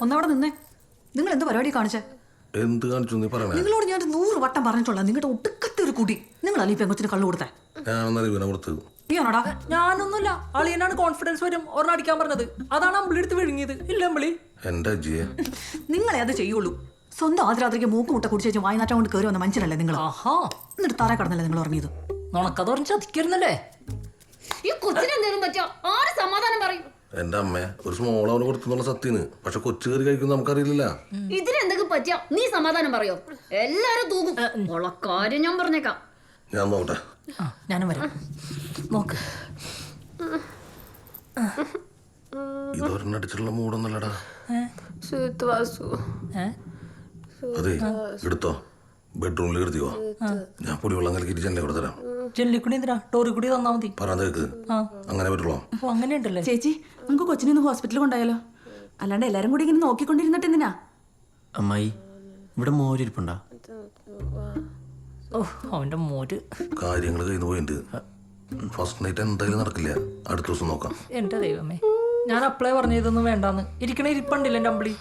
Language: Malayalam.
ഒന്നവിടെ നിന്നേ. നിങ്ങൾ എന്ത് പരിപാടി കാണിച്ചേ? എന്ത് കാണിച്ചു നീ പറയണേ? നിങ്ങളോട് ഞാൻ 100 വട്ടം പറഞ്ഞിട്ടുള്ള നിങ്ങളുടെ ഒടുക്കത്തെ ഒരു കുടി. നിങ്ങളല്ലേ ഈ പെങ്കൊച്ചിന് കള്ളു കൊടുത്തേ? ഞാനൊന്നറിയ ഇവനെ കൊടുത്ത്. നീയാണോടാ? ഞാനൊന്നുമില്ല. അളിയനാണ് കോൺഫിഡൻസ് വരും ഒരെണ്ണം അടിക്കാൻ പറഞ്ഞത്. അതാണ് അമ്പിളി എടുത്ത് വിഴുങ്ങിയത്. ഇല്ല അമ്പിളി. എന്റെ അജിയെ നിങ്ങളെ അത് ചെയ്യുള്ളൂ. സ്വന്തം ആദ്യരാത്രിക്ക് മൂക്ക് മുട്ട കുടിച്ചേച്ചും വായനാറ്റം കൊണ്ട് കയറി വന്ന മനുഷ്യനല്ലേ നിങ്ങൾ? ആഹാ, എന്നിട്ട് താറ കടന്നല്ലേ നിങ്ങൾ ഉറങ്ങിയത്? നുണക്കത് പറഞ്ഞ് ചതിക്കരുന്നല്ലേ? ഈ കൊച്ചിന് എന്തെങ്കിലും പറ്റിയോ? ആര് സമാധാനം പറയും? എന്റെ അമ്മ ഒരു സ്മോൾ അവന് കൊടുത്തെന്നുള്ള സത്യന്. പക്ഷെ കൊച്ചു കയറി കഴിക്കുന്ന നമുക്കറിയില്ല. ഇതിനെന്തെങ്കിലും പറ്റിയോ നീ സമാധാനം പറയോ? എല്ലാരും തൂകും. ഉള്ള കാര്യം ഞാൻ പറഞ്ഞേക്കാം. ഞാൻ നോക്കട്ടെ. ഞാനും വരാം. നോക്ക്, ഇതൊരെണ്ണടിച്ചിട്ടുള്ള മൂടൊന്നല്ലടാ. ഏ? അതെ, എടുത്തോ. ബെഡ്റൂമിൽ എടുത്തിയോ? ഞാൻ പൊടിവെള്ളം കലക്കിട്ട് ചെന്നെ കൊടുത്തരാം. ജെല്ലിക്കുടി എന്തിനാ? ടോറി കൂടി തന്നാ മതി. പറയാൻ അങ്ങനെ പറ്റുള്ളൂ. അപ്പൊ അങ്ങനെയുണ്ടല്ലേ? ചേച്ചി, നമുക്ക് കൊച്ചിനെ ഒന്ന് ഹോസ്പിറ്റലിൽ കൊണ്ടായാലോ? അല്ലാണ്ട് എല്ലാരും കൂടി ഇങ്ങനെ നോക്കിക്കൊണ്ടിരുന്നിട്ട് എന്തിനാ? അമ്മായി, ഇവിടെ മോരിപ്പുണ്ടാ? ഓ, അവന്റെ മോര്. കാര്യങ്ങൾ കഴിഞ്ഞു പോയിട്ടുണ്ട്. ഫസ്റ്റ് നൈറ്റ് എന്തായാലും നടക്കില്ല. അടുത്ത ദിവസം നോക്കാം. എന്റെ ദൈവമേ, ഞാൻ അപ്ലൈ പറഞ്ഞതൊന്നും വേണ്ടാന്ന്. ഇരിക്കണ ഇരിപ്പുണ്ടില്ല എന്റെ അമ്പിളി.